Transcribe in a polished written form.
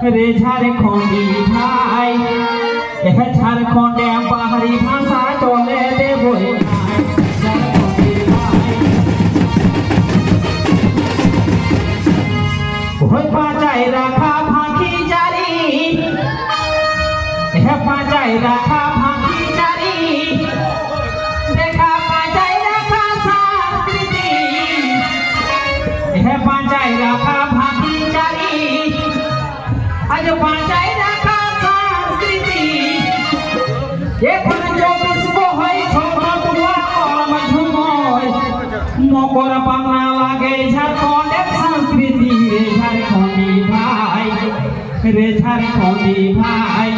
রে ঝাড়খণ্ডী ভাই ঝাড়খণ্ডে পাহাড়ি ভাষা চলে দেবই ঝাড়খণ্ডী ভাই ওই বাজায় রাখা ফাঁকি জারি বাজায় রাখা ফাঁকি জারি দেখা বাজায় রাখা সংস্কৃতি বাজায় রাখা ফাঁকি জারি আজ বাজায় রাখা সংস্কৃতি এখন 24 হয় ছোট কলম ঝুময় মকর বাংলা লাগে ঝাড়খণ্ডের সংস্কৃতি রে ঝাড়খণ্ডী ভাই